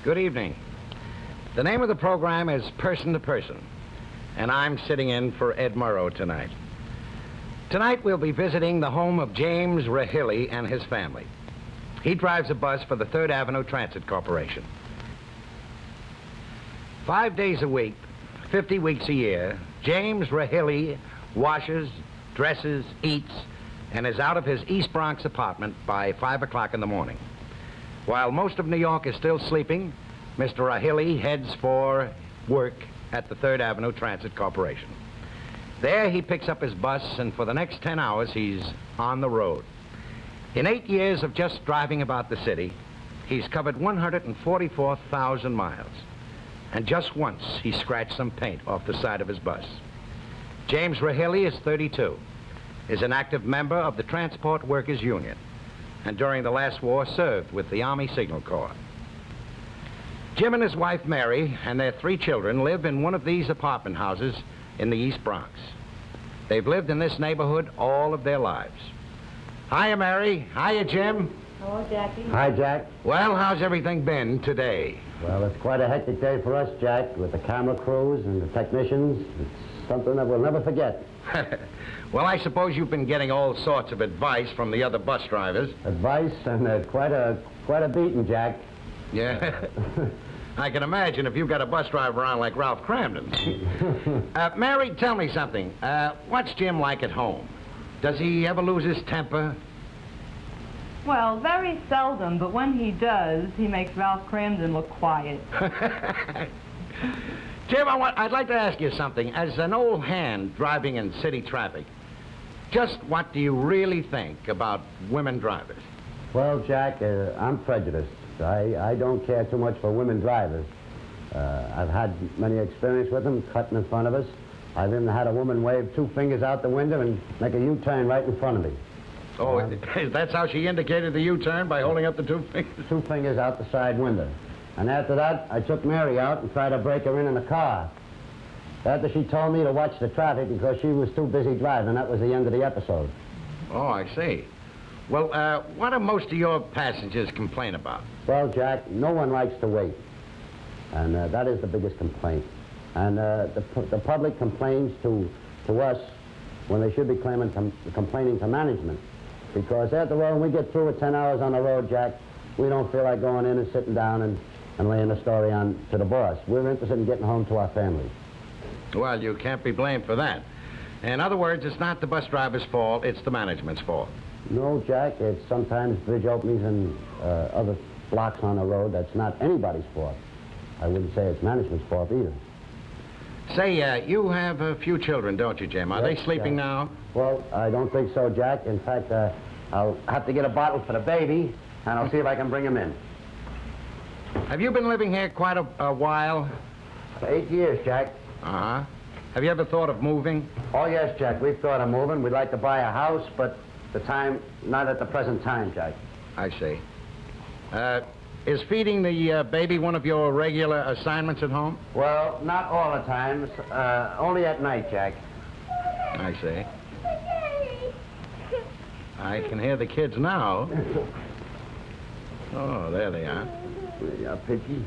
Good evening. The name of the program is Person to Person, and I'm sitting in for Ed Murrow tonight. Tonight we'll be visiting the home of James Rahilly and his family. He drives a bus for the 3rd Avenue Transit Corporation. 5 days a week, 50 weeks a year, James Rahilly washes, dresses, eats, and is out of his East Bronx apartment by 5 o'clock in the morning. While most of New York is still sleeping, Mr. Rahilly heads for work at the 3rd Avenue Transit Corporation. There he picks up his bus, and for the next 10 hours he's on the road. In 8 years of just driving about the city, he's covered 144,000 miles. And just once he scratched some paint off the side of his bus. James Rahilly is 32, is an active member of the Transport Workers Union, and during the last war served with the Army Signal Corps. Jim and his wife Mary and their 3 children live in one of these apartment houses in the East Bronx. They've lived in this neighborhood all of their lives. Hiya, Mary. Hiya, Jim. Hello, Jackie. Hi, Jack. Well, how's everything been today? Well, it's quite a hectic day for us, Jack, with the camera crews and the technicians. It's something that we'll never forget. Well, I suppose you've been getting all sorts of advice from the other bus drivers. Advice and quite a beating, Jack. Yeah. I can imagine if you've got a bus driver around like Ralph Cramden. Mary, tell me something. What's Jim like at home? Does he ever lose his temper? Well, very seldom, but when he does, he makes Ralph Cramden look quiet. Jim, I'd like to ask you something. As an old hand driving in city traffic, just what do you really think about women drivers? Well, Jack, I'm prejudiced. I don't care too much for women drivers. I've had many experience with them, cutting in front of us. I've even had a woman wave 2 fingers out the window and make a U-turn right in front of me. Oh, that's how she indicated the U-turn, by holding up the 2 fingers? 2 fingers out the side window. And after that, I took Mary out and tried to break her in the car. After she told me to watch the traffic because she was too busy driving, that was the end of the episode. Oh, I see. Well, what do most of your passengers complain about? Well, Jack, no one likes to wait. And that is the biggest complaint. And the public complains to us when they should be complaining to management. Because after all, when we get through with 10 hours on the road, Jack, we don't feel like going in and sitting down and laying the story on to the boss. We're interested in getting home to our families. Well, you can't be blamed for that. In other words, it's not the bus driver's fault, it's the management's fault. No, Jack, it's sometimes bridge openings and other blocks on the road. That's not anybody's fault. I wouldn't say it's management's fault either. Say, you have a few children, don't you, Jim? Are they sleeping now? Well, I don't think so, Jack. In fact, I'll have to get a bottle for the baby, and I'll see if I can bring him in. Have you been living here quite a while? For 8 years, Jack. Uh-huh. Have you ever thought of moving? Oh, yes, Jack. We've thought of moving. We'd like to buy a house, but not at the present time, Jack. I see. Is feeding the baby one of your regular assignments at home? Well, not all the time. Only at night, Jack. I see. I can hear the kids now. Oh, there they are. Yeah, Pidgey.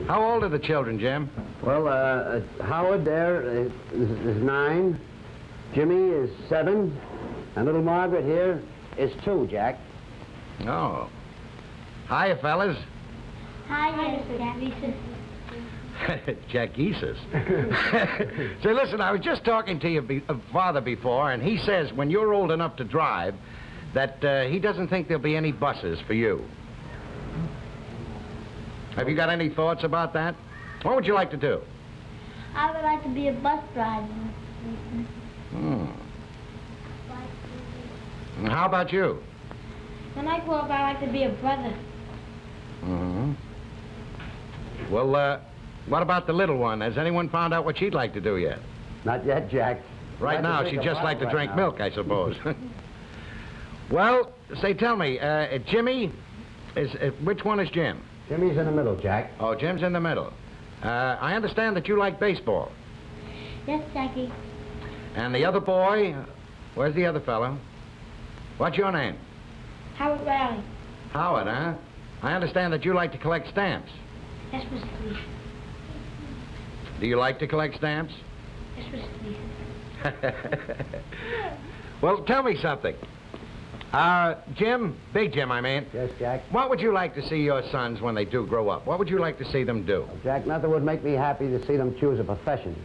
How old are the children, Jim? Well, Howard there is 9. Jimmy is 7. And little Margaret here is 2, Jack. Oh. Hiya, fellas. Hi, Jack Gleason. Jack Gleason. Say, listen, I was just talking to your father before, and he says when you're old enough to drive that he doesn't think there'll be any buses for you. Have you got any thoughts about that? What would you like to do? I would like to be a bus driver. Hmm. And how about you? When I grow up, I'd like to be a brother. Mm-hmm. Well, what about the little one? Has anyone found out what she'd like to do yet? Not yet, Jack. Right now, she'd just like to drink milk, I suppose. Well, say, tell me, Jimmy, which one is Jim? Jimmy's in the middle, Jack. Oh, Jim's in the middle. I understand that you like baseball. Yes, Jackie. And the other boy, where's the other fellow? What's your name? Howard Riley. Howard, huh? I understand that you like to collect stamps. Yes, Mr. Gleason. Do you like to collect stamps? Yes, Mr. Gleason. Well, tell me something. Jim, Big Jim, I mean. Yes, Jack? What would you like to see your sons when they do grow up? What would you like to see them do? Well, Jack, nothing would make me happy to see them choose a profession.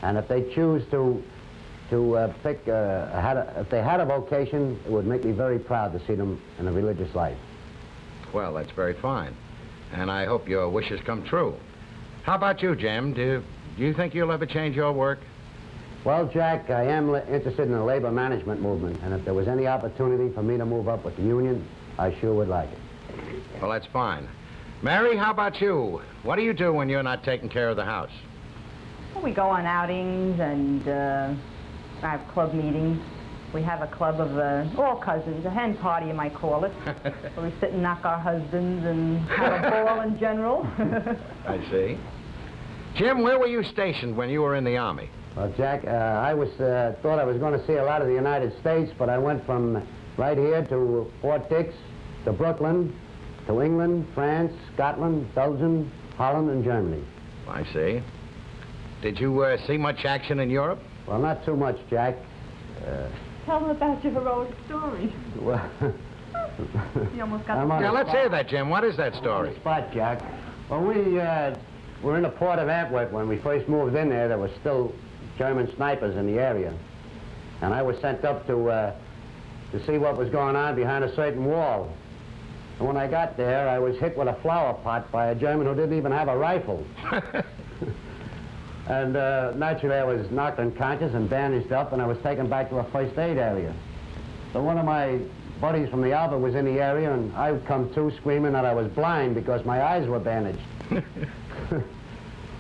And if they choose to pick, if they had a vocation, it would make me very proud to see them in a religious life. Well, that's very fine. And I hope your wishes come true. How about you, Jim? Do you think you'll ever change your work? Well, Jack, I am interested in the labor management movement, and if there was any opportunity for me to move up with the union, I sure would like it. Well, that's fine. Mary, how about you? What do you do when you're not taking care of the house? Well, we go on outings and I have club meetings. We have a club of all cousins, a hen party you might call it, where we sit and knock our husbands and have a ball in general. I see. Jim, where were you stationed when you were in the Army? Well, Jack, I thought I was going to see a lot of the United States, but I went from right here to Fort Dix, to Brooklyn, to England, France, Scotland, Belgium, Holland, and Germany. I see. Did you see much action in Europe? Well, not too much, Jack. Tell them about your heroic story. Well, You almost got I'm on Now, the let's spot. hear that, Jim. What is that On story? the spot, Jack. Well, we were in the port of Antwerp when we first moved in there. There were still German snipers in the area. And I was sent up to see what was going on behind a certain wall. And when I got there, I was hit with a flower pot by a German who didn't even have a rifle. And naturally, I was knocked unconscious and bandaged up, and I was taken back to a first aid area. So one of my buddies from the Alba was in the area, and I would come to screaming that I was blind because my eyes were bandaged.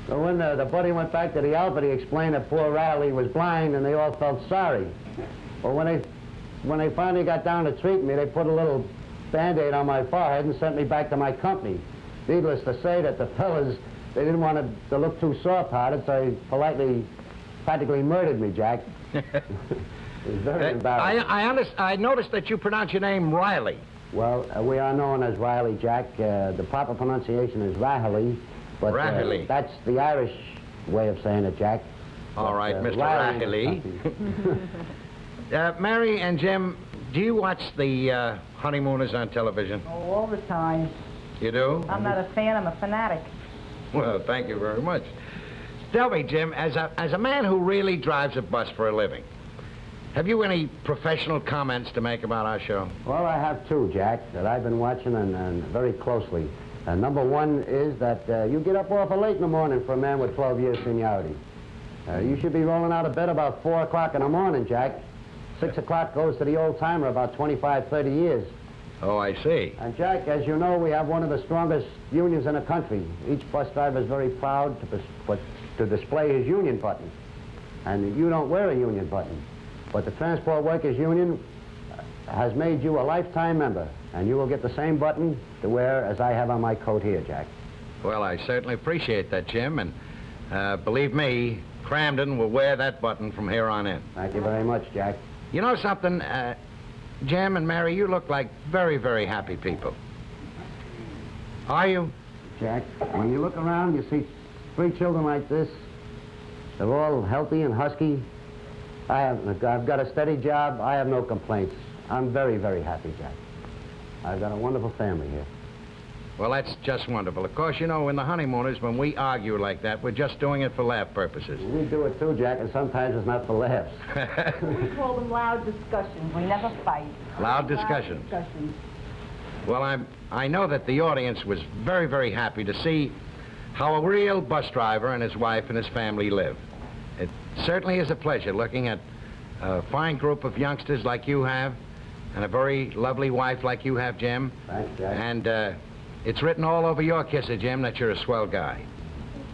So when the buddy went back to the Alba, he explained that poor Riley was blind, and they all felt sorry. But when they finally got down to treat me, they put a little Band-Aid on my forehead and sent me back to my company. Needless to say that the fellas, they didn't want to look too soft-hearted, so they politely, practically murdered me, Jack. It was very embarrassing. I noticed that you pronounce your name Riley. Well, we are known as Riley, Jack. The proper pronunciation is Rahilly, but Riley. that's the Irish way of saying it, Jack. All right, But, Mr. Riley. Mary and Jim, do you watch the Honeymooners on television? Oh, all the time. You do? I'm not a fan, I'm a fanatic. Well, thank you very much. Tell me, Jim, as a man who really drives a bus for a living, have you any professional comments to make about our show? Well, I have two, Jack, that I've been watching and very closely. Number one is that you get up awful late in the morning for a man with 12 years seniority. You should be rolling out of bed about 4 o'clock in the morning, Jack. 6 o'clock goes to the old-timer about 25, 30 years. Oh, I see. And, Jack, as you know, we have one of the strongest unions in the country. Each bus driver is very proud to display his union button. And you don't wear a union button. But the Transport Workers Union has made you a lifetime member, and you will get the same button to wear as I have on my coat here, Jack. Well, I certainly appreciate that, Jim, and believe me, Cramden will wear that button from here on in. Thank you very much, Jack. You know something, Jim and Mary, you look like very, very happy people. Are you? Jack, when you look around, you see 3 children like this. They're all healthy and husky. I've got a steady job. I have no complaints. I'm very, very happy, Jack. I've got a wonderful family here. Well, that's just wonderful. Of course, you know, in the Honeymooners, when we argue like that, we're just doing it for laugh purposes. We do it too, Jack, and sometimes it's not for laughs. We call them loud discussions. We never fight. Loud discussions. Loud discussions. Well, I know that the audience was very, very happy to see how a real bus driver and his wife and his family live. It certainly is a pleasure looking at a fine group of youngsters like you have, and a very lovely wife like you have, Jim. Thanks, Jack. And it's written all over your kisser, Jim, that you're a swell guy.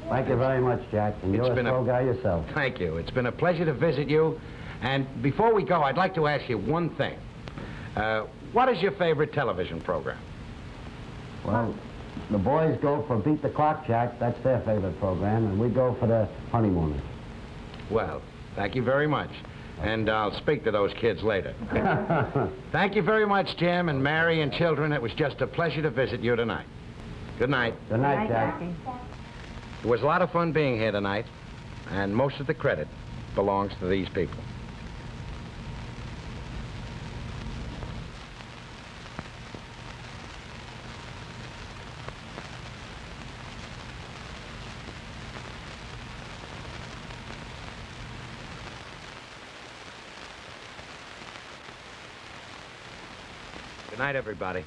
Thank you very much, Jack, and you're a swell guy yourself. Thank you. It's been a pleasure to visit you. And before we go, I'd like to ask you one thing. What is your favorite television program? Well, the boys go for Beat the Clock, Jack. That's their favorite program, and we go for the Honeymooners. Well, thank you very much. And I'll speak to those kids later. Thank you very much, Jim and Mary and children. It was just a pleasure to visit you tonight. Good night. Good night, Jack. Jackie. It was a lot of fun being here tonight, and most of the credit belongs to these people. Good night, everybody.